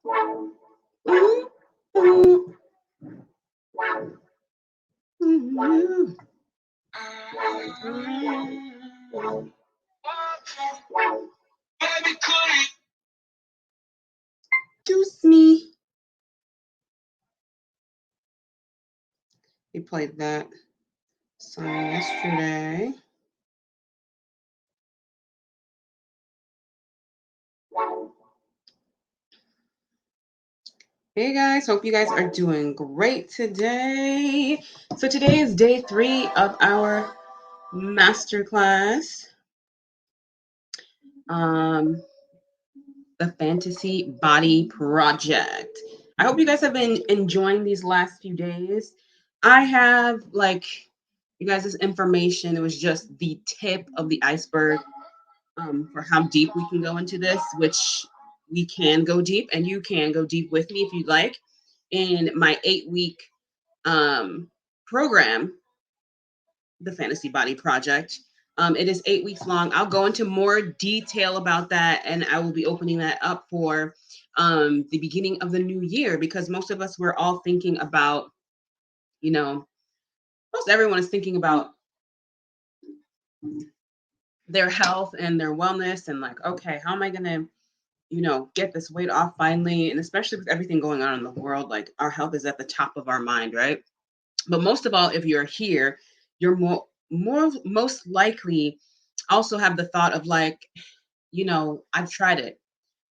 Excuse me. We played that song yesterday. Hey guys, hope you guys are doing great today. So today is day 3 of our masterclass, the Fantasy Body Project. I hope you guys have been enjoying these last few days. I have, like, you guys' information. It was just the tip of the iceberg for how deep we can go into this, which we can go deep, and you can go deep with me if you'd like, in my 8-week program, the Fantasy Body Project. It is 8 weeks long. I'll go into more detail about that, and I will be opening that up for the beginning of the new year, because most of us, we're all thinking about, most everyone is thinking about their health and their wellness, and like, okay, how am I going to get this weight off finally? And especially with everything going on in the world, like, our health is at the top of our mind, right? But most of all, if you're here, you're most likely also have the thought of, like, I've tried it.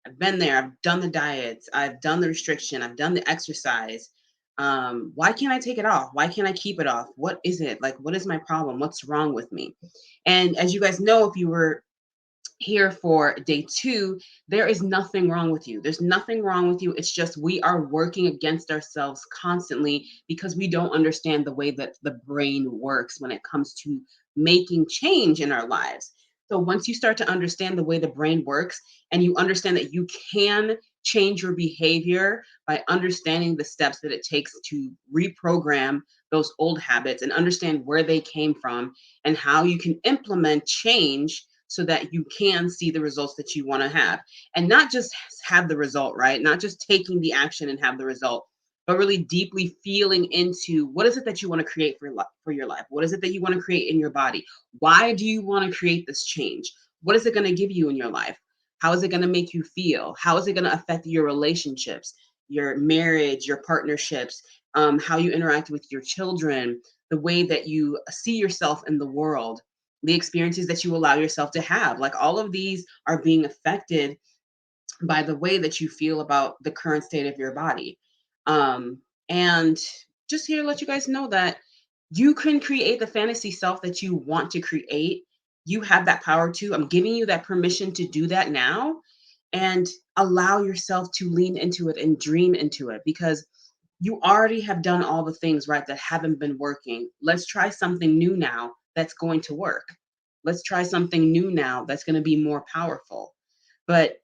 I've been there. I've done the diets. I've done the restriction. I've done the exercise. Why can't I take it off? Why can't I keep it off? What is it? Like, what is my problem? What's wrong with me? And as you guys know, if you were here for day 2, there is nothing wrong with you. There's nothing wrong with you. It's just we are working against ourselves constantly because we don't understand the way that the brain works when it comes to making change in our lives. So once you start to understand the way the brain works, and you understand that you can change your behavior by understanding the steps that it takes to reprogram those old habits and understand where they came from and how you can implement change so that you can see the results that you want to have, and not just have the result, right? Not just taking the action and have the result, but really deeply feeling into what is it that you want to create for your life? What is it that you want to create in your body? Why do you want to create this change? What is it going to give you in your life? How is it going to make you feel? How is it going to affect your relationships, your marriage, your partnerships, how you interact with your children, the way that you see yourself in the world, the experiences that you allow yourself to have? Like, all of these are being affected by the way that you feel about the current state of your body. Um, and just here to let you guys know that you can create the fantasy self that you want to create. You have that power to. I'm giving you that permission to do that now, and allow yourself to lean into it and dream into it, because you already have done all the things, right, that haven't been working. Let's try something new now that's going to work. Let's try something new now that's going to be more powerful. But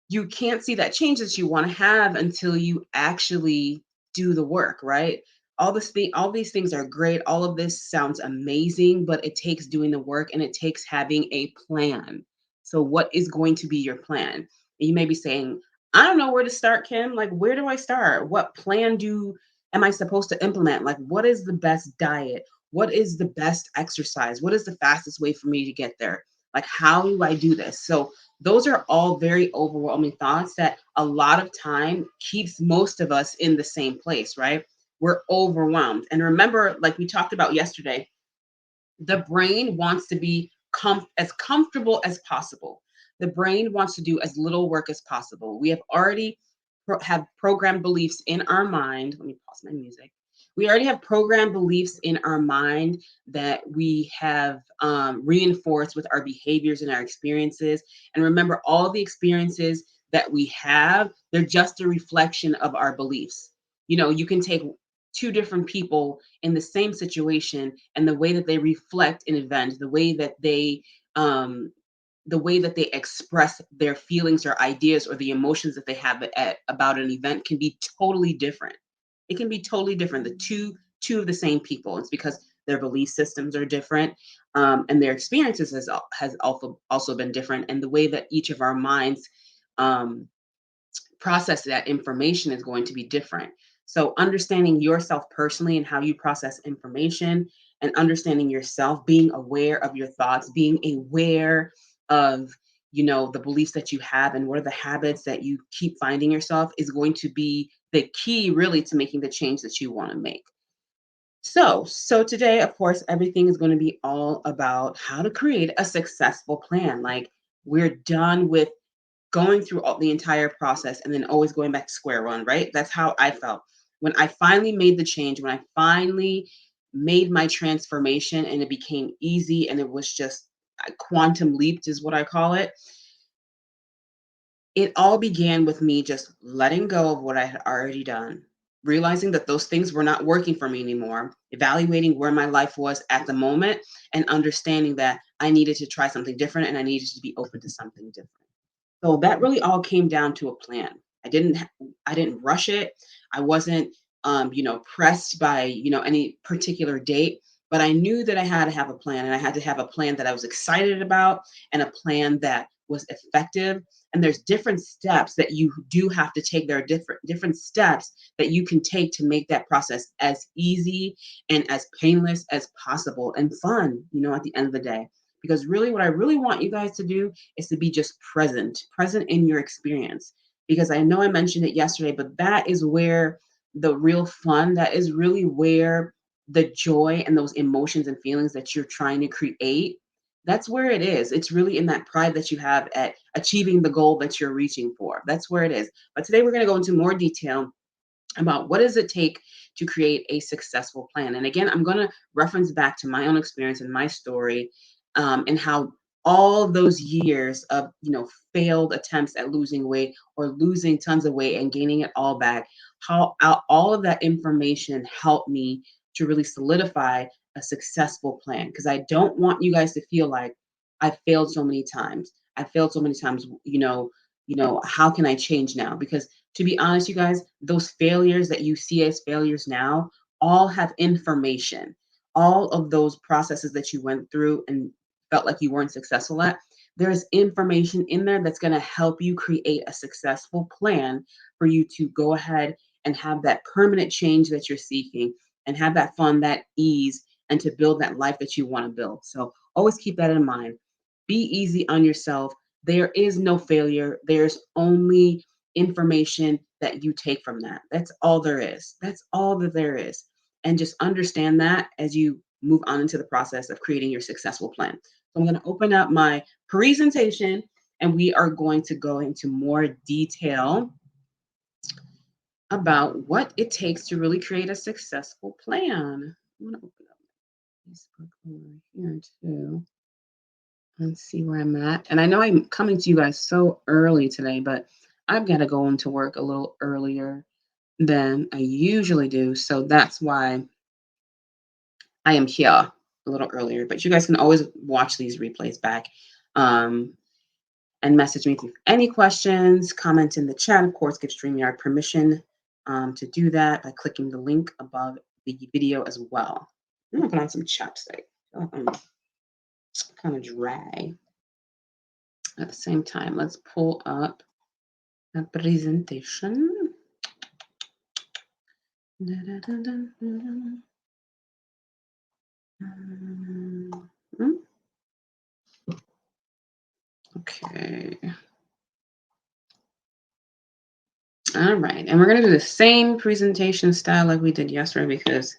you can't see that change that you want to have until you actually do the work, right? All these things are great. All of this sounds amazing, but it takes doing the work, and it takes having a plan. So what is going to be your plan? And you may be saying, I don't know where to start, Kim. Like, where do I start? What plan do am I supposed to implement? Like, what is the best diet? What is the best exercise? What is the fastest way for me to get there? Like, how do I do this? So those are all very overwhelming thoughts that a lot of time keeps most of us in the same place, right? We're overwhelmed. And remember, like we talked about yesterday, the brain wants to be as comfortable as possible. The brain wants to do as little work as possible. We have already have programmed beliefs in our mind. Let me pause my music. We already have programmed beliefs in our mind that we have reinforced with our behaviors and our experiences. And remember, all the experiences that we have, they're just a reflection of our beliefs. You can take two different people in the same situation, and the way that they reflect an event, um the way that they express their feelings or ideas or the emotions that they have about an event can be totally different. It can be totally different. The two of the same people. It's because their belief systems are different, and their experiences has also been different, and the way that each of our minds um, process that information is going to be different. So, understanding yourself personally and how you process information and understanding yourself, being aware of your thoughts, being aware of the beliefs that you have and what are the habits that you keep finding yourself is going to be the key really to making the change that you want to make. So today, of course, everything is going to be all about how to create a successful plan. Like, we're done with going through the entire process and then always going back to square one, right? That's how I felt when I finally made the change, when I finally made my transformation and it became easy and it was just quantum leaped is what I call it. It all began with me just letting go of what I had already done, realizing that those things were not working for me anymore, evaluating where my life was at the moment, and understanding that I needed to try something different and I needed to be open to something different. So that really all came down to a plan. I didn't rush it. I wasn't pressed by, any particular date, but I knew that I had to have a plan and I had to have a plan that I was excited about and a plan that was effective. And there's different steps that you do have to take. There are different steps that you can take to make that process as easy and as painless as possible and fun, at the end of the day. Because really what I really want you guys to do is to be just present in your experience. Because I know I mentioned it yesterday, but that is where the real fun, that is really where the joy and those emotions and feelings that you're trying to create, that's where it is. It's really in that pride that you have at achieving the goal that you're reaching for. That's where it is. But today we're going to go into more detail about what does it take to create a successful plan. And again, I'm going to reference back to my own experience and my story, and how all those years of failed attempts at losing weight or losing tons of weight and gaining it all back, how all of that information helped me to really solidify a successful plan. Because I don't want you guys to feel like I failed so many times. I failed so many times. How can I change now? Because to be honest, you guys, those failures that you see as failures now all have information. All of those processes that you went through and felt like you weren't successful at, there's information in there that's going to help you create a successful plan for you to go ahead and have that permanent change that you're seeking and have that fun, that ease, and to build that life that you want to build. So always keep that in mind. Be easy on yourself. There is no failure. There's only information that you take from that. That's all there is. That's all that there is. And just understand that as you move on into the process of creating your successful plan. So I'm going to open up my presentation and we are going to go into more detail about what it takes to really create a successful plan. I'm going to open up Facebook over here too and see where I'm at. And I know I'm coming to you guys so early today, but I've got to go into work a little earlier than I usually do. So that's why I am here a little earlier. But you guys can always watch these replays back, and message me if you have any questions, comment in the chat. Of course, give StreamYard permission to do that by clicking the link above the video as well. I'm going to put on some chapstick. I'm kind of dry. At the same time, let's pull up a presentation. Okay. All right. And we're going to do the same presentation style like we did yesterday because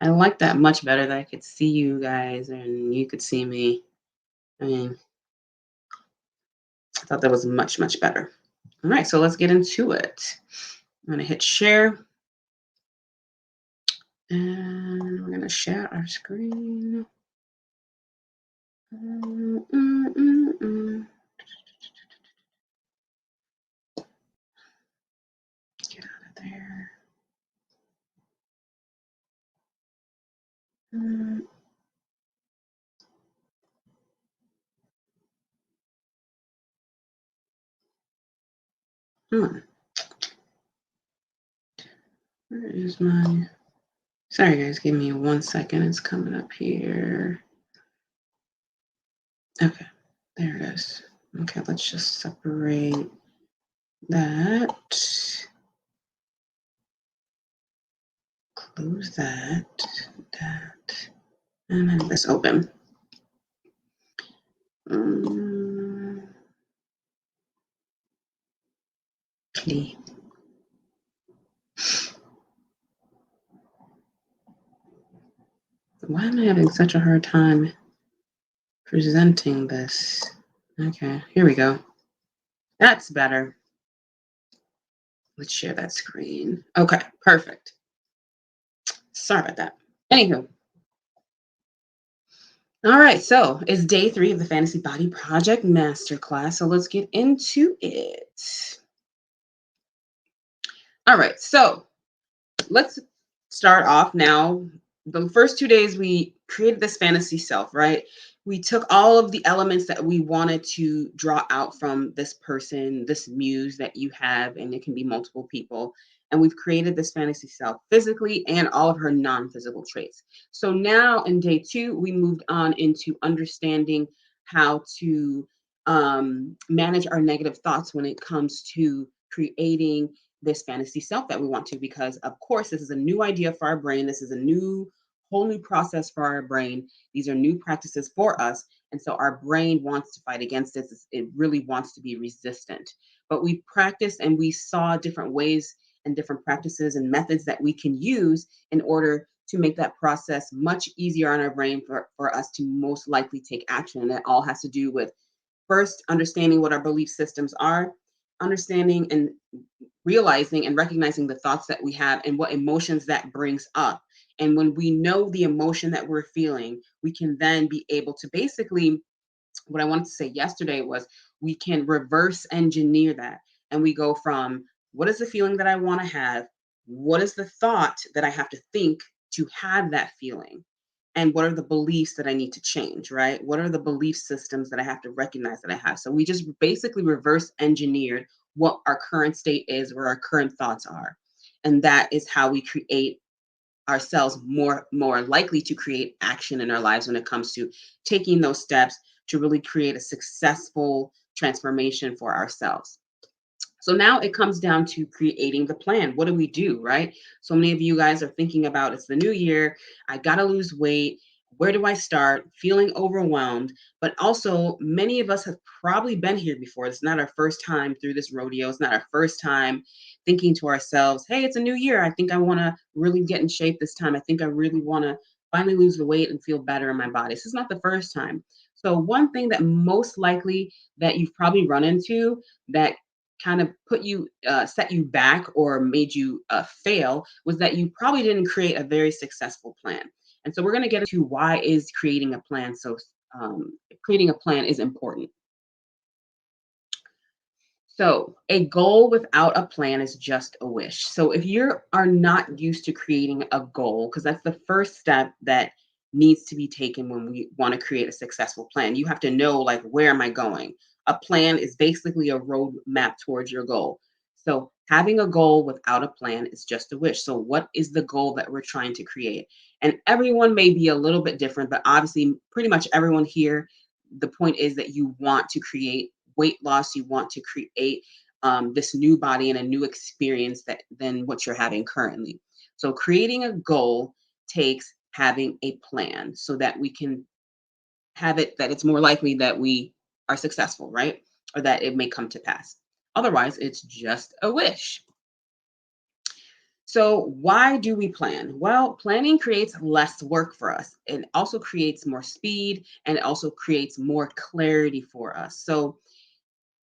I like that much better that I could see you guys and you could see me. I mean, I thought that was much, much better. All right. So let's get into it. I'm going to hit share. And we're going to share our screen. Get out of there. Come on. Where is my... Sorry, guys. Give me 1 second. It's coming up here. Okay. There it is. Okay, let's just separate that, close that, and then this open. Um, D. Why am I having such a hard time presenting this? Okay, here we go. That's better. Let's share that screen. Okay, perfect. Sorry about that. Anywho, all right, so it's day 3 of the Fantasy Body Project Masterclass. So let's get into it. All right, so let's start off now. The first 2 days, we created this fantasy self, right? We took all of the elements that we wanted to draw out from this person, this muse that you have, and it can be multiple people. And we've created this fantasy self physically and all of her non physical traits. So now in day 2, we moved on into understanding how to manage our negative thoughts when it comes to creating this fantasy self that we want to, because of course this is a new idea for our brain, this is a whole new process for our brain, these are new practices for us, and so our brain wants to fight against this, it really wants to be resistant. But we practiced and we saw different ways and different practices and methods that we can use in order to make that process much easier on our brain for us to most likely take action. And it all has to do with first understanding what our belief systems are, understanding and realizing and recognizing the thoughts that we have and what emotions that brings up. And when we know the emotion that we're feeling, we can then be able to basically, what I wanted to say yesterday was, we can reverse engineer that. And we go from, what is the feeling that I want to have? What is the thought that I have to think to have that feeling? And what are the beliefs that I need to change, right? What are the belief systems that I have to recognize that I have? So we just basically reverse engineered what our current state is, where our current thoughts are. And that is how we create ourselves more likely to create action in our lives when it comes to taking those steps to really create a successful transformation for ourselves. So now it comes down to creating the plan. What do we do, right? So many of you guys are thinking about, it's the new year, I got to lose weight. Where do I start? Feeling overwhelmed. But also, many of us have probably been here before. It's not our first time through this rodeo. It's not our first time thinking to ourselves, hey, it's a new year. I think I want to really get in shape this time. I think I really want to finally lose the weight and feel better in my body. This is not the first time. So, one thing that most likely that you've probably run into that kind of set you back or made you fail was that you probably didn't create a very successful plan. And so we're going to get into why is creating a plan creating a plan is important. So a goal without a plan is just a wish. So if you are not used to creating a goal, because that's the first step that needs to be taken when we want to create a successful plan, you have to know, like, where am I going? A plan is basically a roadmap towards your goal. So having a goal without a plan is just a wish. So what is the goal that we're trying to create? And everyone may be a little bit different, but obviously pretty much everyone here, the point is that you want to create weight loss, you want to create this new body and a new experience that than what you're having currently. So creating a goal takes having a plan so that we can have it, that it's more likely that we are successful, right? Or that it may come to pass. Otherwise, it's just a wish. So, why do we plan? Well, planning creates less work for us. It also creates more speed and it also creates more clarity for us. So,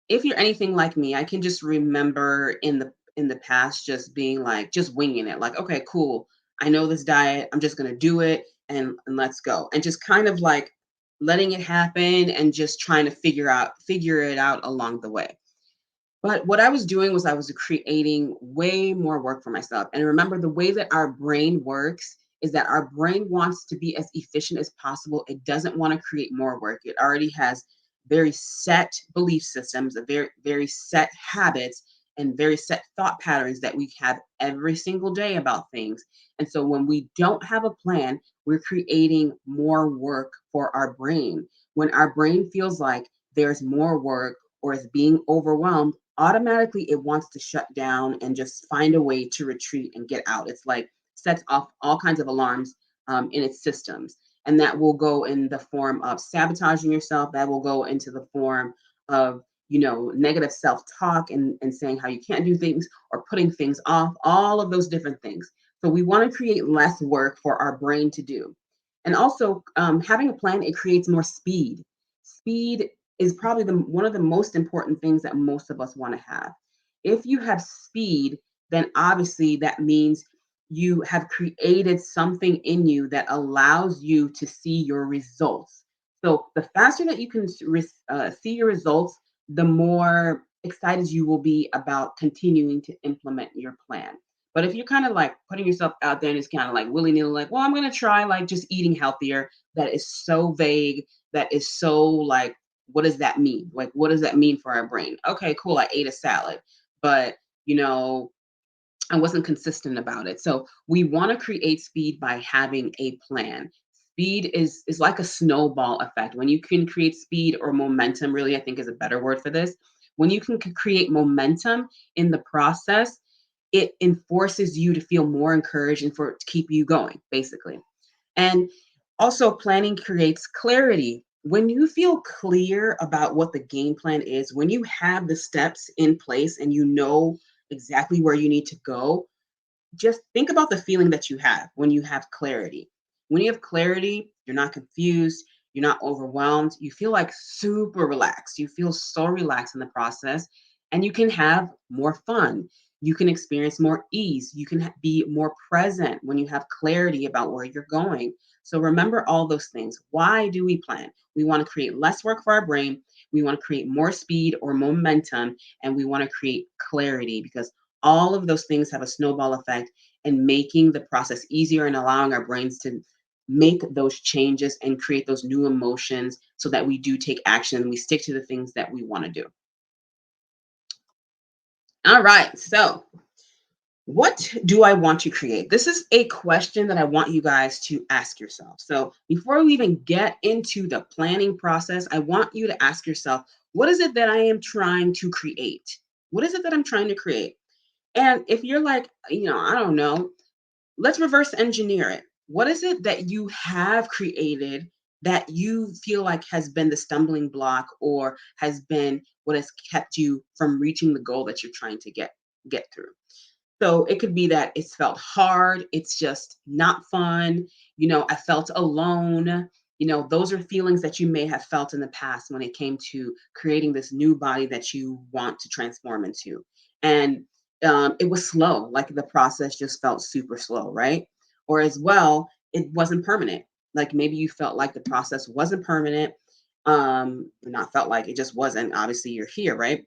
if you're anything like me, I can just remember in the past just being like just winging it. Like, okay, cool. I know this diet. I'm just gonna do it and let's go. And just kind of like letting it happen and just trying to figure it out along the way. But what I was doing was I was creating way more work for myself. And remember, the way that our brain works is that our brain wants to be as efficient as possible. It doesn't want to create more work. It already has very set belief systems, a very set habits, and very set thought patterns that we have every single day about things. And so when we don't have a plan, we're creating more work for our brain. When our brain feels like there's more work or is being overwhelmed, automatically it wants to shut down and just find a way to retreat and get out. It's like sets off all kinds of alarms in its systems. And that will go in the form of sabotaging yourself. That will go into the form of, negative self-talk and saying how you can't do things or putting things off, all of those different things. So we want to create less work for our brain to do. And also, having a plan, it creates more speed. Speed is probably one of the most important things that most of us want to have. If you have speed, then obviously that means you have created something in you that allows you to see your results. So the faster that you can see your results, the more excited you will be about continuing to implement your plan. But if you're kind of like putting yourself out there and it's kind of like willy nilly, like, well, I'm going to try like just eating healthier, that is so vague. That is so like, what does that mean? Like, what does that mean for our brain? Okay, cool. I ate a salad, but you know, I wasn't consistent about it. So we want to create speed by having a plan. Speed is like a snowball effect. When you can create speed or momentum, really, I think is a better word for this. When you can create momentum in the process, it enforces you to feel more encouraged and for it to keep you going, basically. And also, planning creates clarity. When you feel clear about what the game plan is, when you have the steps in place and you know exactly where you need to go, just think about the feeling that you have when you have clarity. When you have clarity, you're not confused, you're not overwhelmed, you feel like super relaxed. You feel so relaxed in the process, and you can have more fun. You can experience more ease. You can be more present when you have clarity about where you're going. So remember all those things. Why do we plan? We want to create less work for our brain. We want to create more speed or momentum, and we want to create clarity because all of those things have a snowball effect and making the process easier and allowing our brains to make those changes and create those new emotions so that we do take action and we stick to the things that we want to do. All right. So, what do I want to create? This is a question that I want you guys to ask yourself. So, before we even get into the planning process, I want you to ask yourself, what is it that I am trying to create? What is it that I'm trying to create? And if you're like, I don't know, let's reverse engineer it. What is it that you have created that you feel like has been the stumbling block or has been what has kept you from reaching the goal that you're trying to get through? So it could be that it's felt hard, it's just not fun, I felt alone. Those are feelings that you may have felt in the past when it came to creating this new body that you want to transform into. And it was slow, like the process just felt super slow, right? Or as well, it wasn't permanent. Like maybe you felt like the process wasn't permanent. Not felt like it just wasn't. Obviously, you're here, right?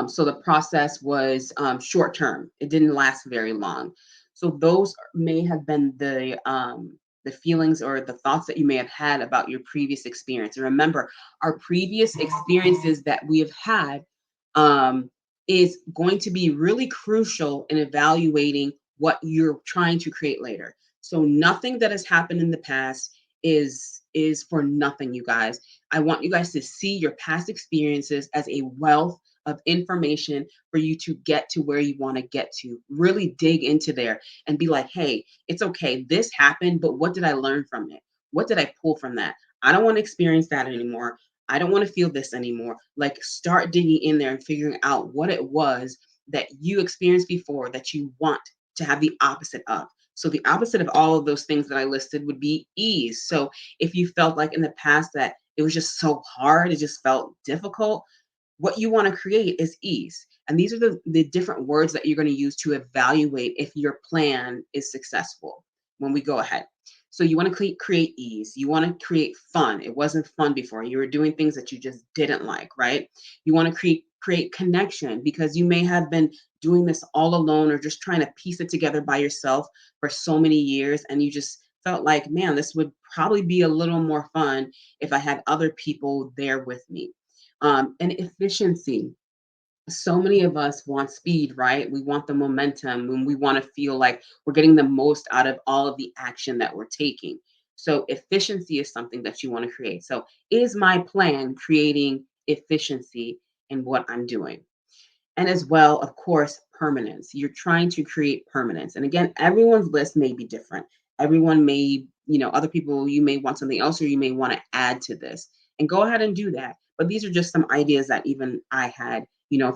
So the process was short term. It didn't last very long. So those may have been the feelings or the thoughts that you may have had about your previous experience. And remember, our previous experiences that we have had um, is going to be really crucial in evaluating what you're trying to create later. So nothing that has happened in the past is for nothing, you guys. I want you guys to see your past experiences as a wealth of information for you to get to where you want to get to. Really dig into there and be like, hey, it's okay. This happened, but what did I learn from it? What did I pull from that? I don't want to experience that anymore. I don't want to feel this anymore. Like, start digging in there and figuring out what it was that you experienced before that you want to have the opposite of. So, the opposite of all of those things that I listed would be ease. So, if you felt like in the past that it was just so hard, it just felt difficult, what you want to create is ease. And these are the different words that you're going to use to evaluate if your plan is successful when we go ahead. So you want to create ease. You want to create fun. It wasn't fun before. You were doing things that you just didn't like, right? You want to create connection because you may have been doing this all alone or just trying to piece it together by yourself for so many years and you just felt like, man, this would probably be a little more fun if I had other people there with me. And efficiency. So many of us want speed, right? We want the momentum and we want to feel like we're getting the most out of all of the action that we're taking. So, efficiency is something that you want to create. So, is my plan creating efficiency in what I'm doing? And as well, of course, permanence. You're trying to create permanence. And again, everyone's list may be different. Everyone may, other people, you may want something else or you may want to add to this. And go ahead and do that. But these are just some ideas that even I had,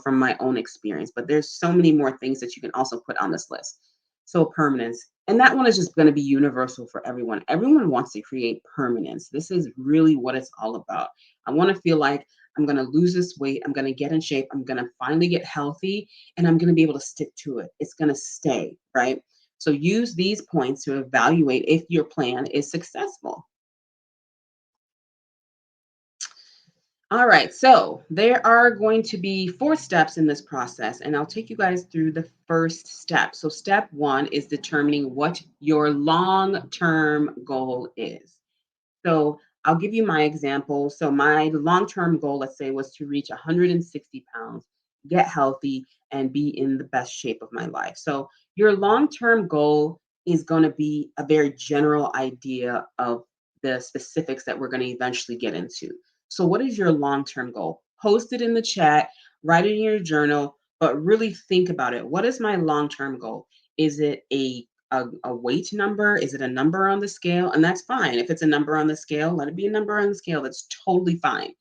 from my own experience. But there's so many more things that you can also put on this list. So permanence. And that one is just going to be universal for everyone. Everyone wants to create permanence. This is really what it's all about. I want to feel like I'm going to lose this weight. I'm going to get in shape. I'm going to finally get healthy and I'm going to be able to stick to it. It's going to stay, right? So use these points to evaluate if your plan is successful. All right, so there are going to be 4 steps in this process, and I'll take you guys through the first step. So, step one is determining what your long term goal is. So I'll give you my example. So my long-term goal, let's say, was to reach 160 pounds, get healthy, and be in the best shape of my life. So your long-term goal is going to be a very general idea of the specifics that we're going to eventually get into. So what is your long-term goal? Post it in the chat, write it in your journal, but really think about it. What is my long-term goal? Is it a weight number? Is it a number on the scale? And that's fine. If it's a number on the scale, let it be a number on the scale. That's totally fine.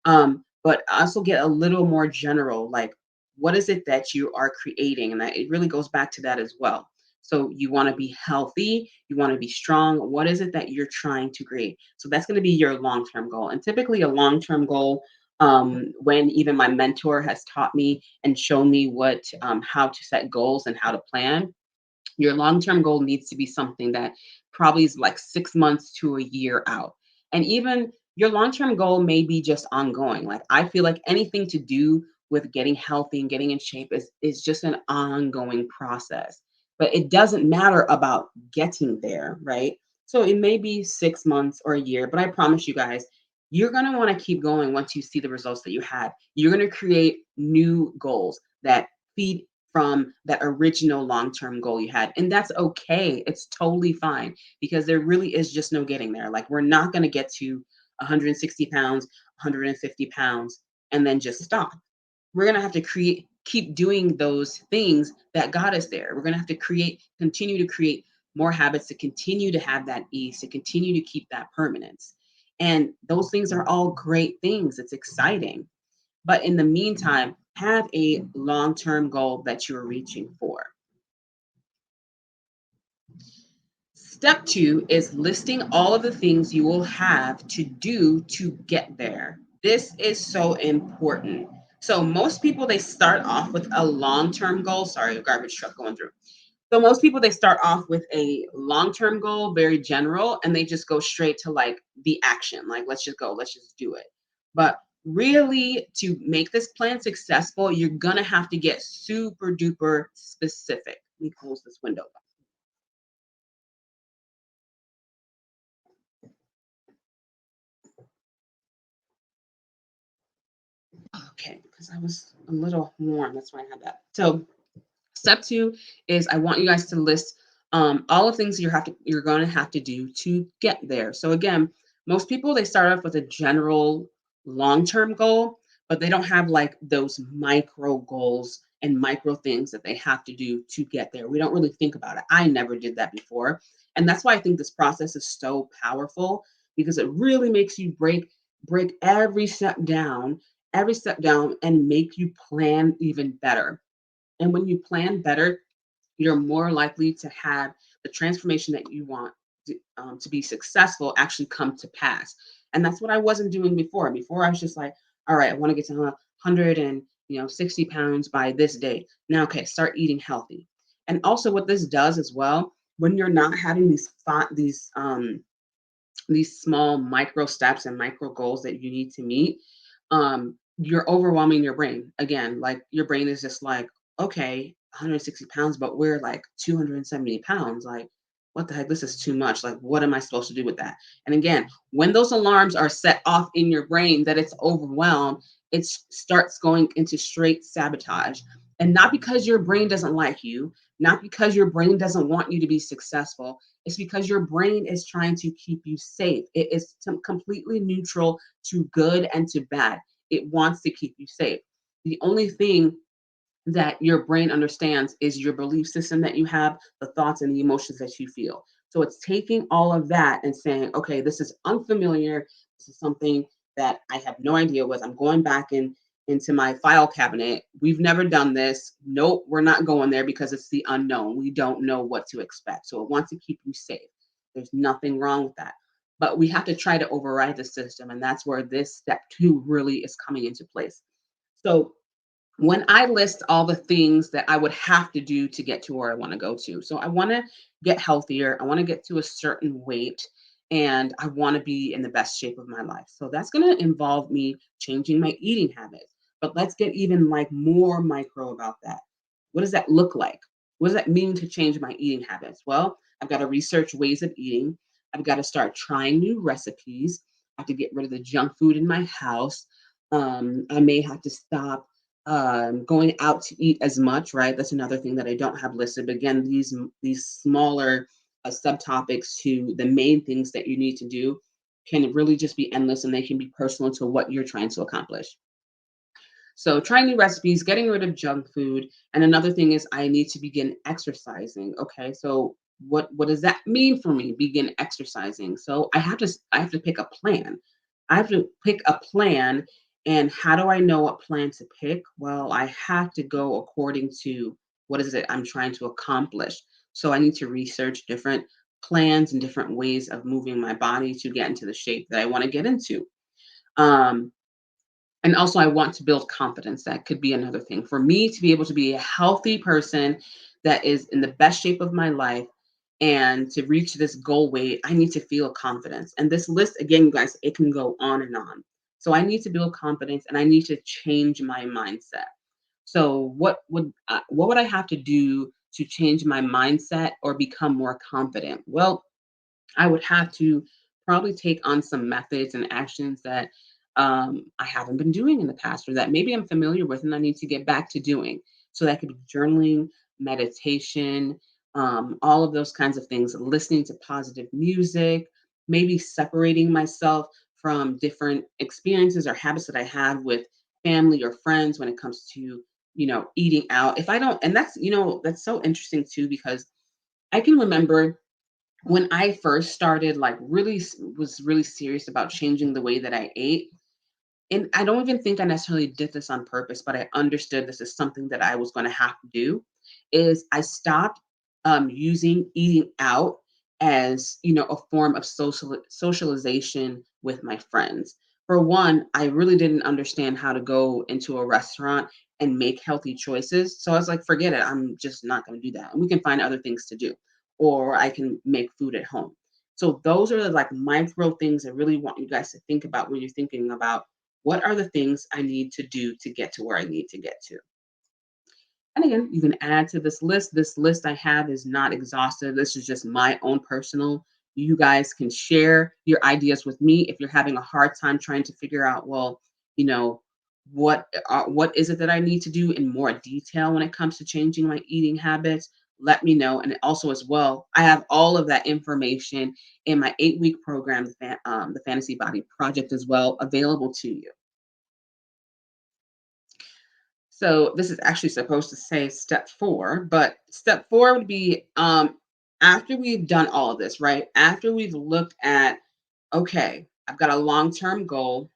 But also get a little more general, like what is it that you are creating? And that it really goes back to that as well. So you want to be healthy, you want to be strong. What is it that you're trying to create? So that's going to be your long-term goal. And typically a long-term goal, when even my mentor has taught me and shown me how to set goals and how to plan, your long-term goal needs to be something that probably is like 6 months to a year out. And even your long-term goal may be just ongoing. Like I feel like anything to do with getting healthy and getting in shape is just an ongoing process. But it doesn't matter about getting there, right? So it may be 6 months or a year, but I promise you guys, you're going to want to keep going once you see the results that you had. You're going to create new goals that feed from that original long-term goal you had. And that's okay. It's totally fine because there really is just no getting there. Like we're not going to get to 160 pounds, 150 pounds, and then just stop. We're going to have to keep doing those things that got us there. We're going to have to continue to create more habits to continue to have that ease, to continue to keep that permanence. And those things are all great things. It's exciting. But in the meantime, have a long term goal that you're reaching for. Step two is listing all of the things you will have to do to get there. This is so important. So, most people they start off with a long term goal. Sorry, a garbage truck going through. So, most people they start off with a long term goal, very general, and they just go straight to like the action. Like, let's just go, let's just do it. But really, to make this plan successful, you're gonna have to get super duper specific. Let me close this window. Okay, because I was a little warm. That's why I had that. So step two is I want you guys to list all of things you're going to have to do to get there. So again, most people they start off with a general long-term goal, but they don't have like those micro goals and micro things that they have to do to get there. We don't really think about it. I never did that before. And that's why I think this process is so powerful because it really makes you break every step down and make you plan even better. And when you plan better, you're more likely to have the transformation that you want to be successful actually come to pass. And that's what I wasn't doing before. Before I was just like, all right, I want to get to 100 and 60 pounds by this date. Now, okay, start eating healthy. And also, what this does as well, when you're not having these small micro steps and micro goals that you need to meet, you're overwhelming your brain. Again, like your brain is just like, okay, 160 pounds, but we're like 270 pounds. Like, what the heck? This is too much. Like, what am I supposed to do with that? And again, when those alarms are set off in your brain that it's overwhelmed, it starts going into straight sabotage. And not because your brain doesn't like you, not because your brain doesn't want you to be successful, it's because your brain is trying to keep you safe. It is completely neutral to good and to bad. It wants to keep you safe. The only thing that your brain understands is your belief system that you have, the thoughts and the emotions that you feel. So it's taking all of that and saying, okay, this is unfamiliar. This is something that I have no idea what. I'm going back into my file cabinet. We've never done this. Nope, we're not going there because it's the unknown. We don't know what to expect. So it wants to keep you safe. There's nothing wrong with that. But we have to try to override the system. And that's where this step two really is coming into place. So when I list all the things that I would have to do to get to where I want to go to. So I want to get healthier, I want to get to a certain weight, and I want to be in the best shape of my life. So that's going to involve me changing my eating habits. But let's get even like more micro about that. What does that look like? What does that mean to change my eating habits? Well, I've got to research ways of eating. I've got to start trying new recipes. I have to get rid of the junk food in my house. I may have to stop going out to eat as much, right? That's another thing that I don't have listed. But again, these smaller subtopics to the main things that you need to do can really just be endless, and they can be personal to what you're trying to accomplish. So trying new recipes, getting rid of junk food, and another thing is I need to begin exercising. Okay, so what does that mean for me? Begin exercising. So I have to pick a plan. I have to pick a plan, and how do I know what plan to pick? Well, I have to go according to what is it I'm trying to accomplish. So I need to research different plans and different ways of moving my body to get into the shape that I want to get into. Um, and also, I want to build confidence. That could be another thing. For me to be able to be a healthy person that is in the best shape of my life and to reach this goal weight, I need to feel confidence. And this list, again, you guys, it can go on and on. So I need to build confidence and I need to change my mindset. So what would I have to do to change my mindset or become more confident? Well, I would have to probably take on some methods and actions that I haven't been doing in the past or that maybe I'm familiar with and I need to get back to doing. So that could be journaling, meditation, all of those kinds of things, listening to positive music, maybe separating myself from different experiences or habits that I have with family or friends when it comes to, eating out. If I don't, and that's so interesting too, because I can remember when I first started, like really was really serious about changing the way that I ate. And I don't even think I necessarily did this on purpose, but I understood this is something that I was going to have to do. Is I stopped using eating out as a form of socialization with my friends. For one, I really didn't understand how to go into a restaurant and make healthy choices. So I was like, forget it. I'm just not going to do that. And we can find other things to do, or I can make food at home. So those are the like micro things I really want you guys to think about when you're thinking about what are the things I need to do to get to where I need to get to. And again, you can add to this list. This list I have is not exhaustive. This is just my own personal. You guys can share your ideas with me if you're having a hard time trying to figure out, well, you know, what is it that I need to do in more detail when it comes to changing my eating habits. Let me know. And also, as well, I have all of that information in my 8-week program, the Fantasy Body Project, as well, available to you. So this is actually supposed to say step four, but step four would be after we've done all of this, right? After we've looked at, okay, I've got a long term goal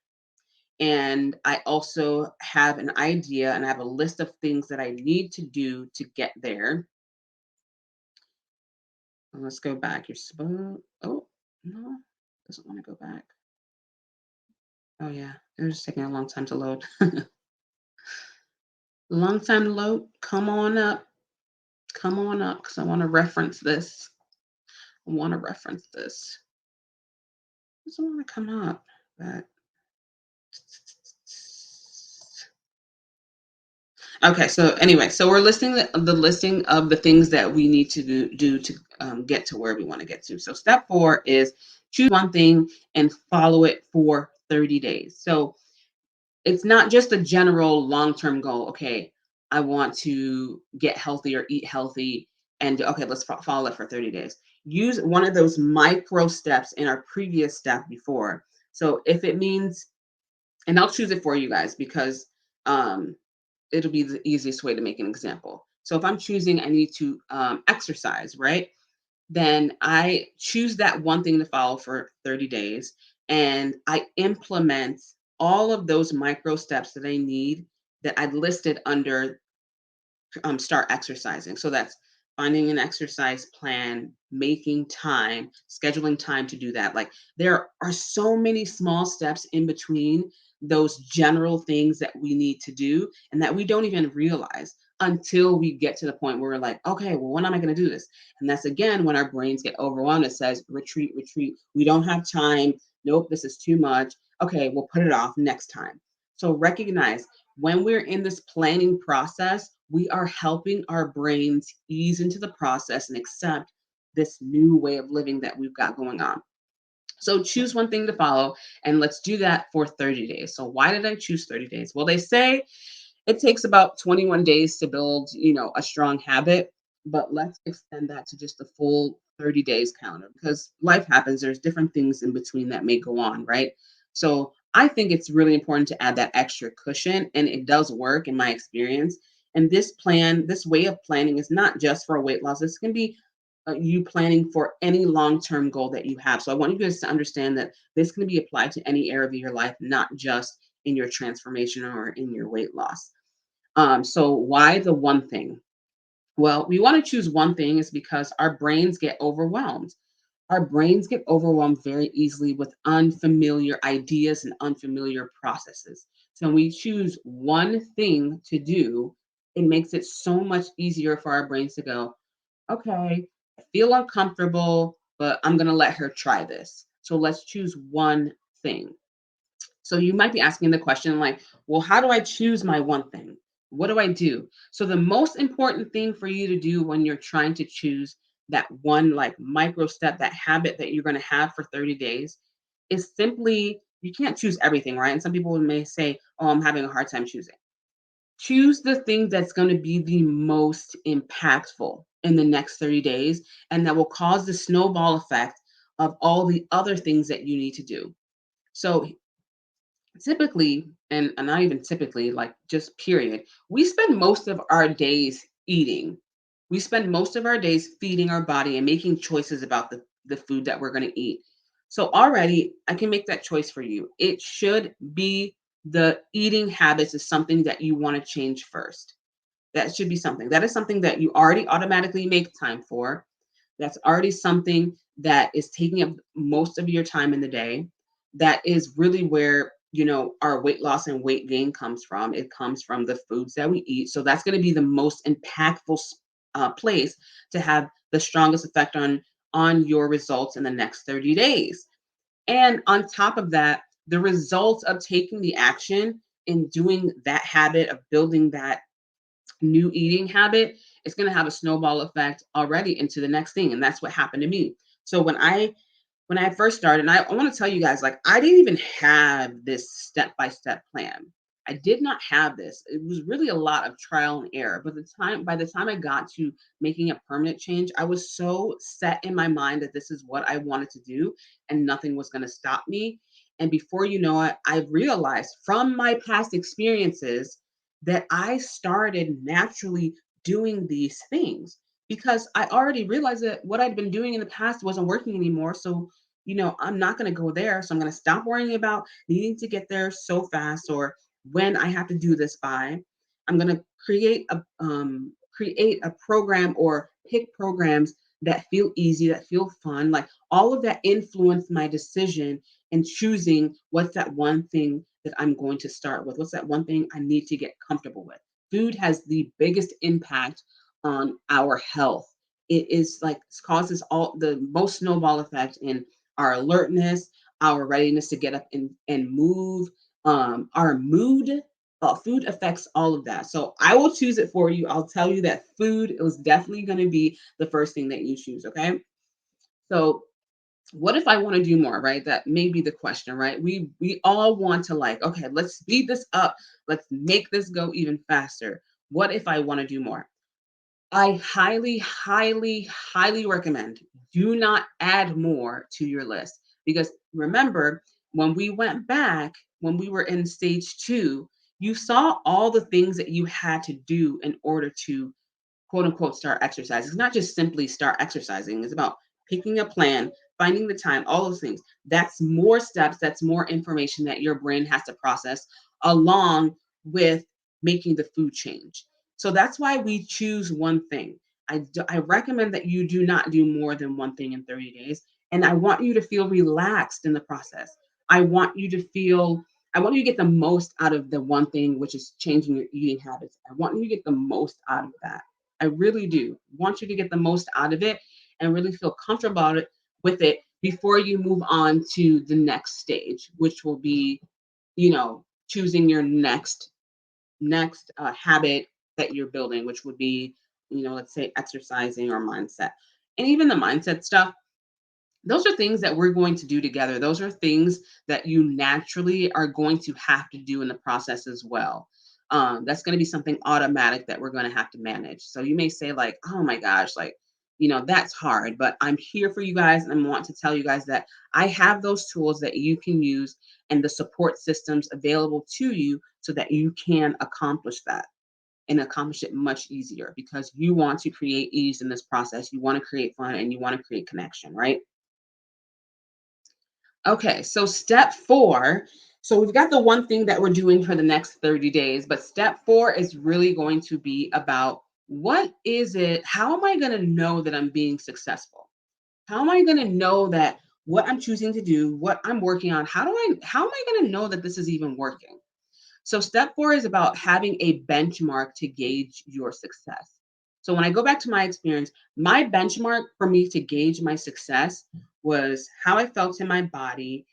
and I also have an idea and I have a list of things that I need to do to get there. Let's go back. You're supposed, oh, no, doesn't want to go back. Oh, yeah, it was taking a long time to load. Long time to load. Come on up. Come on up because I want to reference this. I want to reference this. It doesn't want to come up, but okay. So anyway, so we're listing the listing of the things that we need to do to get to where we want to get to. So step four is choose one thing and follow it for 30 days. So it's not just a general long-term goal. Okay, I want to get healthy or eat healthy, and okay, let's follow it for 30 days. Use one of those micro steps in our previous step before. So if it means, and I'll choose it for you guys because um, it'll be the easiest way to make an example. So if I'm choosing I need to exercise, right? Then I choose that one thing to follow for 30 days and I implement all of those micro steps that I need that I listed under start exercising. So that's finding an exercise plan, making time, scheduling time to do that. Like there are so many small steps in between those general things that we need to do and that we don't even realize until we get to the point where we're like, okay, well, when am I going to do this? And that's again when our brains get overwhelmed. It says, retreat, retreat. We don't have time. Nope, this is too much. Okay, we'll put it off next time. So recognize when we're in this planning process, we are helping our brains ease into the process and accept this new way of living that we've got going on. So choose one thing to follow and let's do that for 30 days. So why did I choose 30 days? Well, they say it takes about 21 days to build, a strong habit, but let's extend that to just the full 30 days calendar because life happens. There's different things in between that may go on, right? So I think it's really important to add that extra cushion, and it does work in my experience. And this plan, this way of planning is not just for weight loss. This can be you planning for any long-term goal that you have. So I want you guys to understand that this can be applied to any area of your life, not just in your transformation or in your weight loss. So why the one thing? Well, we want to choose one thing is because our brains get overwhelmed. Our brains get overwhelmed very easily with unfamiliar ideas and unfamiliar processes. So when we choose one thing to do, it makes it so much easier for our brains to go, okay, I feel uncomfortable, but I'm going to let her try this. So let's choose one thing. So you might be asking the question like, well, how do I choose my one thing? What do I do? So the most important thing for you to do when you're trying to choose that one like micro step, that habit that you're going to have for 30 days is simply you can't choose everything, right? And some people may say, "Oh, I'm having a hard time choosing." Choose the thing that's going to be the most impactful in the next 30 days and that will cause the snowball effect of all the other things that you need to do. So typically, and not even typically, like just period, we spend most of our days eating. We spend most of our days feeding our body and making choices about the food that we're going to eat. So already I can make that choice for you. It should be the eating habits is something that you want to change first. That should be something. That is something that you already automatically make time for. That's already something that is taking up most of your time in the day. That is really where, our weight loss and weight gain comes from. It comes from the foods that we eat. So that's going to be the most impactful place to have the strongest effect on your results in the next 30 days. And on top of that, the results of taking the action in doing that habit of building that new eating habit, it's going to have a snowball effect already into the next thing. And that's what happened to me. So when I first started, and I want to tell you guys, like I didn't even have this step-by-step plan. I did not have this. It was really a lot of trial and error. But by the time I got to making a permanent change, I was so set in my mind that this is what I wanted to do and nothing was going to stop me. And before you know it, I realized from my past experiences that I started naturally doing these things because I already realized that what I'd been doing in the past wasn't working anymore. So, I'm not going to go there. So I'm going to stop worrying about needing to get there so fast or when I have to do this by. I'm going to create a program or pick programs that feel easy, that feel fun. Like all of that influenced my decision in choosing what's that one thing that I'm going to start with. What's that one thing I need to get comfortable with? Food has the biggest impact on our health. It is like causes all the most snowball effect in our alertness, our readiness to get up and move, our mood. Food affects all of that. So I will choose it for you. I'll tell you that food is definitely going to be the first thing that you choose. Okay. So what if I want to do more, right? That may be the question, right? We all want to like, okay, let's speed this up. Let's make this go even faster. What if I want to do more? I highly, highly, highly recommend do not add more to your list because remember when we went back, when we were in stage two, You saw all the things that you had to do in order to quote unquote start exercising. It's not just simply start exercising. It's about picking a plan, finding the time, all those things. That's more steps, that's more information that your brain has to process along with making the food change. So that's why we choose one thing. I recommend that you do not do more than one thing in 30 days. And I want you to feel relaxed in the process. I want you to feel I want you to get the most out of the one thing, which is changing your eating habits. I want you to get the most out of that. I really do want you to get the most out of it and really feel comfortable about it with it before you move on to the next stage, which will be, choosing your next habit that you're building, which would be, let's say exercising or mindset. And even the mindset stuff, those are things that we're going to do together. Those are things that you naturally are going to have to do in the process as well. That's going to be something automatic that we're going to have to manage. So you may say, like, oh my gosh, like, that's hard, but I'm here for you guys. And I want to tell you guys that I have those tools that you can use and the support systems available to you so that you can accomplish that and accomplish it much easier because you want to create ease in this process. You want to create fun and you want to create connection, right? Okay, so step four. So we've got the one thing that we're doing for the next 30 days, but step four is really going to be about what is it? How am I going to know that I'm being successful? How am I going to know that what I'm choosing to do, what I'm working on, how am I going to know that this is even working? So, step four is about having a benchmark to gauge your success. So, when I go back to my experience, my benchmark for me to gauge my success was how I felt in my body,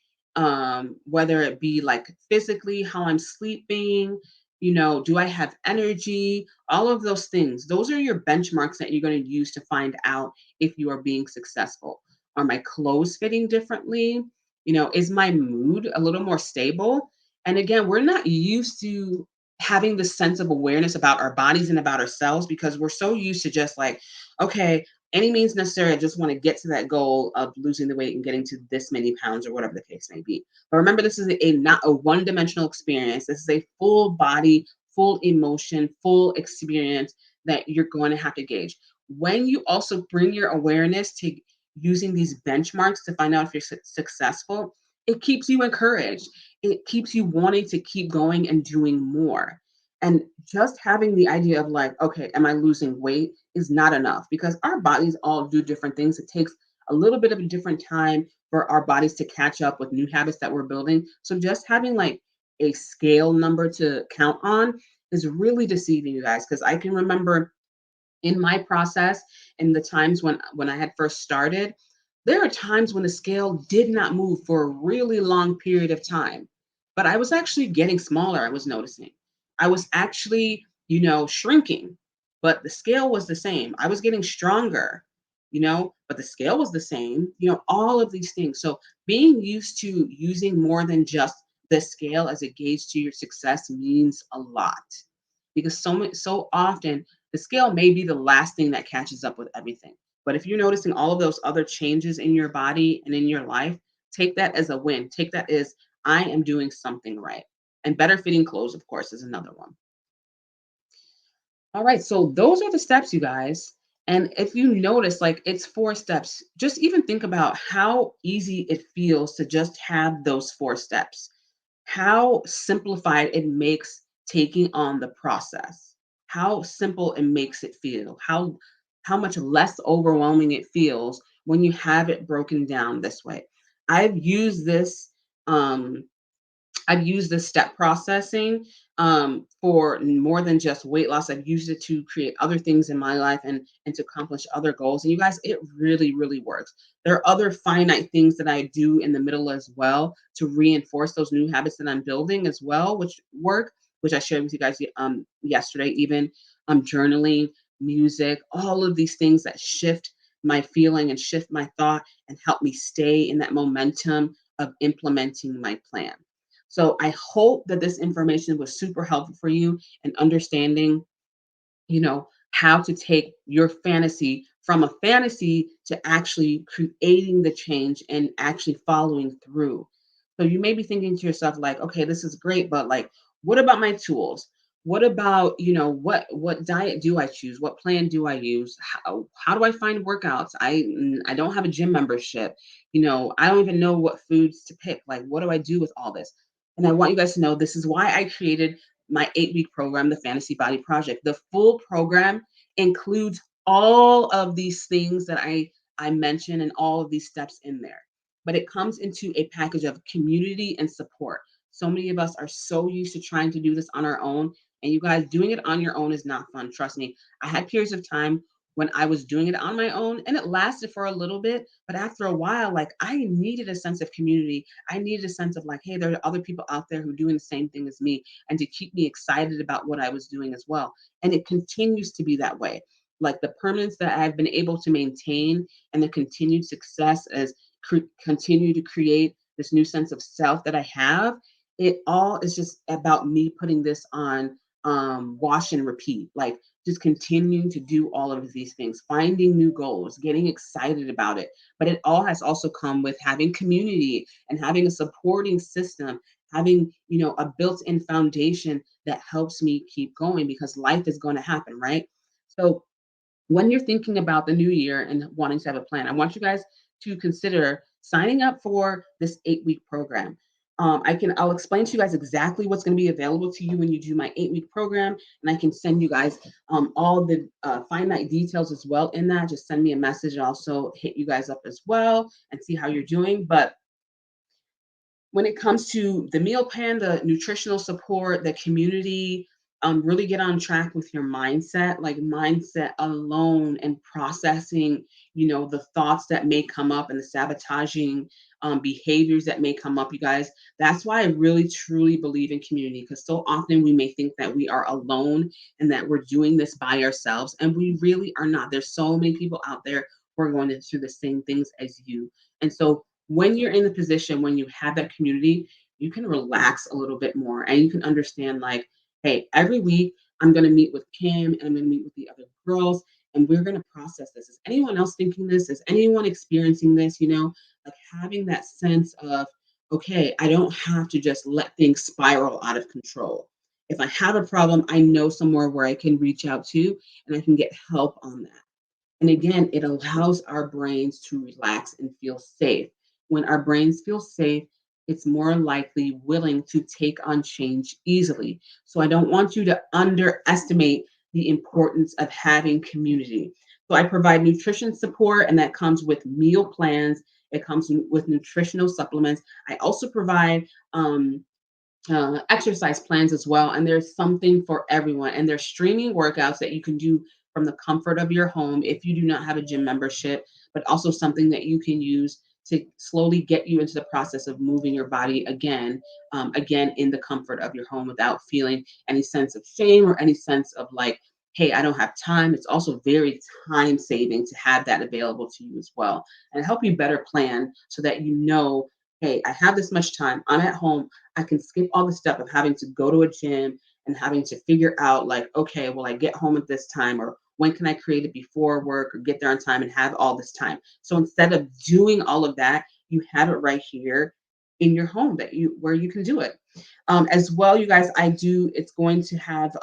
whether it be like physically, how I'm sleeping, do I have energy, all of those things. Those are your benchmarks that you're going to use to find out if you are being successful. Are my clothes fitting differently? Is my mood a little more stable? And again, we're not used to having this sense of awareness about our bodies and about ourselves because we're so used to just like, okay, any means necessary. I just want to get to that goal of losing the weight and getting to this many pounds or whatever the case may be. But remember, this is a not a one-dimensional experience. This is a full body, full emotion, full experience that you're going to have to gauge. When you also bring your awareness to using these benchmarks to find out if you're successful, it keeps you encouraged, it keeps you wanting to keep going and doing more. And just having the idea of like, okay, am I losing weight is not enough because our bodies all do different things. It takes a little bit of a different time for our bodies to catch up with new habits that we're building. So just having like a scale number to count on is really deceiving you guys because I can remember in my process and the times when I had first started, there are times when the scale did not move for a really long period of time. But I was actually getting smaller, I was noticing. I was actually, shrinking, but the scale was the same. I was getting stronger, but the scale was the same, all of these things. So being used to using more than just the scale as a gauge to your success means a lot because so often the scale may be the last thing that catches up with everything. But if you're noticing all of those other changes in your body and in your life, take that as a win. Take that as I am doing something right. And better fitting clothes, of course, is another one. All right, so those are the steps, you guys. And if you notice, like it's four steps, just even think about how easy it feels to just have those four steps, how simplified it makes taking on the process, how simple it makes it feel, how much less overwhelming it feels when you have it broken down this way. I've used this um I've used this step processing for more than just weight loss. I've used it to create other things in my life and to accomplish other goals. And you guys, it really, really works. There are other finite things that I do in the middle as well to reinforce those new habits that I'm building as well, which work, which I shared with you guys yesterday, even journaling, music, all of these things that shift my feeling and shift my thought and help me stay in that momentum of implementing my plan. So I hope that this information was super helpful for you in understanding, how to take your fantasy from a fantasy to actually creating the change and actually following through. So you may be thinking to yourself, like, okay, this is great, but like, What about my tools? What about, what diet do I choose? What plan do I use? How do I find workouts? I don't have a gym membership. I don't even know what foods to pick. Like, what do I do with all this? And I want you guys to know this is why I created my 8-week program, the Fantasy Body Project. The full program includes all of these things that I mentioned and all of these steps in there. But it comes into a package of community and support. So many of us are so used to trying to do this on our own. And you guys, doing it on your own is not fun. Trust me. I had periods of time when I was doing it on my own and it lasted for a little bit. But after a while, like I needed a sense of community. I needed a sense of like, hey, there are other people out there who are doing the same thing as me and to keep me excited about what I was doing as well. And it continues to be that way. Like the permanence that I've been able to maintain and the continued success as continue to create this new sense of self that I have, it all is just about me putting this on wash and repeat, like just continuing to do all of these things, finding new goals, getting excited about it. But it all has also come with having community and having a supporting system, having, a built-in foundation that helps me keep going because life is going to happen, right? So when you're thinking about the new year and wanting to have a plan, I want you guys to consider signing up for this 8-week program. I'll explain to you guys exactly what's going to be available to you when you do my 8-week program, and I can send you guys all the finite details as well in that. Just send me a message and also hit you guys up as well and see how you're doing. But when it comes to the meal plan, the nutritional support, the community, really get on track with your mindset, like mindset alone and processing, the thoughts that may come up and the sabotaging behaviors that may come up, you guys. That's why I really truly believe in community because so often we may think that we are alone and that we're doing this by ourselves, and we really are not. There's so many people out there who are going through the same things as you. And so when you're in the position when you have that community, you can relax a little bit more and you can understand like, hey, every week I'm going to meet with Kim and I'm going to meet with the other girls and we're going to process this. Is anyone else thinking this? Is anyone experiencing this? Like having that sense of, okay, I don't have to just let things spiral out of control. If I have a problem, I know somewhere where I can reach out to and I can get help on that. And again, it allows our brains to relax and feel safe. When our brains feel safe, it's more likely willing to take on change easily. So I don't want you to underestimate the importance of having community. So I provide nutrition support, and that comes with meal plans. It comes with nutritional supplements. I also provide exercise plans as well. And there's something for everyone. And there's streaming workouts that you can do from the comfort of your home if you do not have a gym membership, but also something that you can use to slowly get you into the process of moving your body again in the comfort of your home without feeling any sense of shame or any sense of like, hey, I don't have time. It's also very time saving to have that available to you as well and help you better plan so that hey, I have this much time. I'm at home. I can skip all the step of having to go to a gym and having to figure out like, okay, well, I get home at this time, or when can I create it before work or get there on time and have all this time. So instead of doing all of that, you have it right here in your home where you can do it. As well, you guys, it's going to have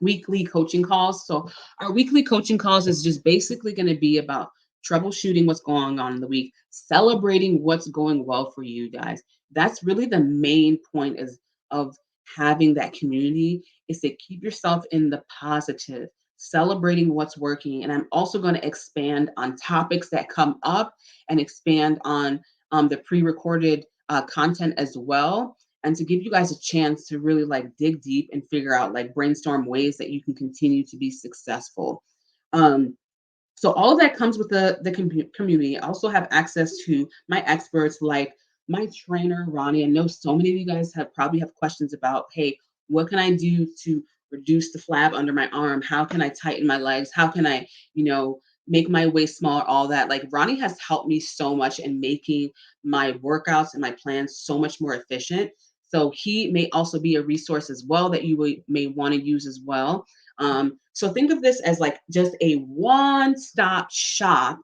weekly coaching calls. So our weekly coaching calls is just basically going to be about troubleshooting what's going on in the week, celebrating what's going well for you guys. That's really the main point is of having that community is to keep yourself in the positive, celebrating what's working. And I'm also going to expand on topics that come up and expand on the pre-recorded content as well, and to give you guys a chance to really like dig deep and figure out like brainstorm ways that you can continue to be successful. Um, so all of that comes with the community. I also have access to my experts like my trainer, Ronnie. I know so many of you guys probably have questions about, hey, what can I do to reduce the flab under my arm? How can I tighten my legs? How can I, make my waist smaller? All that. Like Ronnie has helped me so much in making my workouts and my plans so much more efficient. So he may also be a resource as well that may want to use as well. So think of this as like just a one-stop shop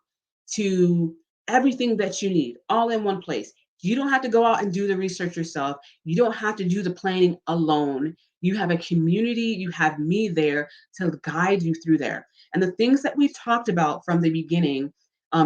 to everything that you need, all in one place. You don't have to go out and do the research yourself. You don't have to do the planning alone. You have a community, you have me there to guide you through there. And the things that we talked about from the beginning,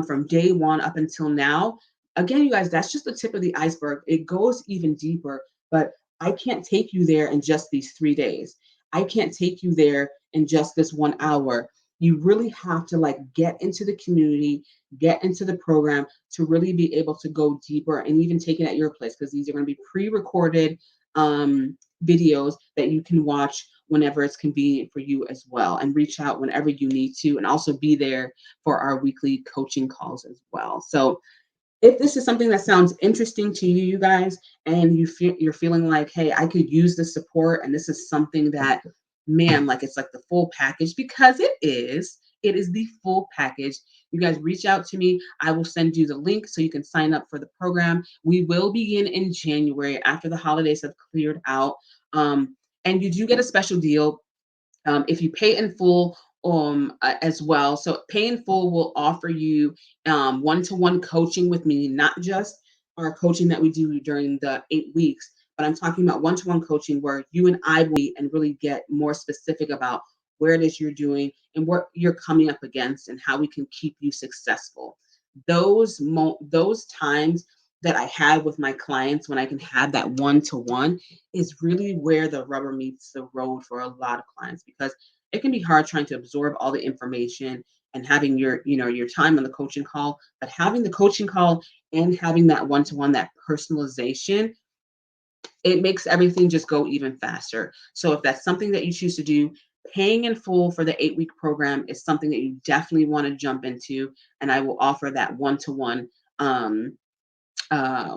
from day one up until now, again, you guys, that's just the tip of the iceberg. It goes even deeper, but I can't take you there in just these 3 days. I can't take you there in just this 1 hour. You really have to like get into the community, get into the program to really be able to go deeper and even take it at your place, because these are going to be pre-recorded videos that you can watch whenever it's convenient for you as well, and reach out whenever you need to, and also be there for our weekly coaching calls as well. So if this is something that sounds interesting to you, you guys, and you're feeling like, hey, I could use the support, and this is something that, man, like it's like the full package, because it is the full package. You guys reach out to me. I will send you the link so you can sign up for the program. We will begin in January after the holidays have cleared out. And you do get a special deal if you pay in full as well. So pay in full will offer you one-to-one coaching with me, not just our coaching that we do during the 8 weeks, but I'm talking about one-to-one coaching where you and I will meet and really get more specific about where it is you're doing and what you're coming up against and how we can keep you successful. Those times that I have with my clients when I can have that one-to-one is really where the rubber meets the road for a lot of clients, because it can be hard trying to absorb all the information and having your time on the coaching call, but having the coaching call and having that one-to-one, that personalization, it makes everything just go even faster. So if that's something that you choose to do, paying in full for the 8 week program is something that you definitely want to jump into, and I will offer that um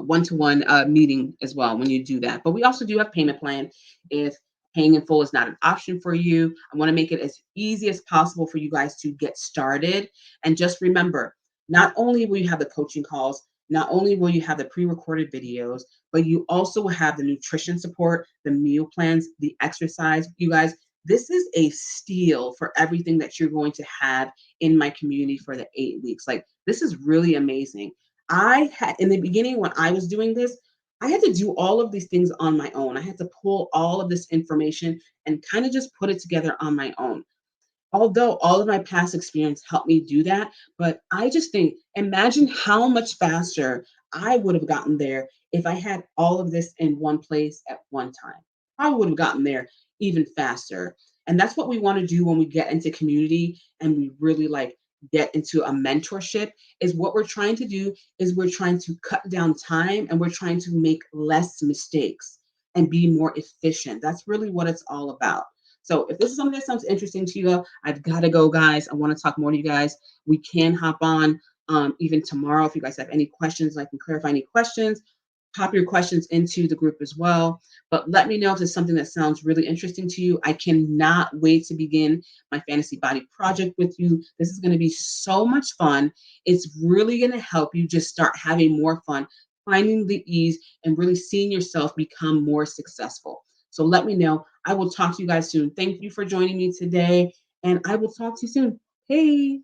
one-to-one meeting as well when you do that. But we also do have payment plan. If paying in full is not an option for you, I want to make it as easy as possible for you guys to get started. And just remember, not only will you have the coaching calls, not only will you have the pre-recorded videos, but you also will have the nutrition support, the meal plans, the exercise. You guys, this is a steal for everything that you're going to have in my community for the 8 weeks. Like, this is really amazing. I had in the beginning when I was doing this, I had to do all of these things on my own. I had to pull all of this information and kind of just put it together on my own. Although all of my past experience helped me do that, but I just think, imagine how much faster I would have gotten there if I had all of this in one place at one time. I would have gotten there even faster. And that's what we want to do when we get into community and we really like get into a mentorship. Is what we're trying to do is we're trying to cut down time and we're trying to make less mistakes and be more efficient. That's really what it's all about. So if this is something that sounds interesting to you, I've got to go, guys. I want to talk more to you guys. We can hop on even tomorrow if you guys have any questions. I can clarify any questions. Pop your questions into the group as well. But let me know if it's something that sounds really interesting to you. I cannot wait to begin my fantasy body project with you. This is going to be so much fun. It's really going to help you just start having more fun, finding the ease, and really seeing yourself become more successful. So let me know. I will talk to you guys soon. Thank you for joining me today, and I will talk to you soon. Hey.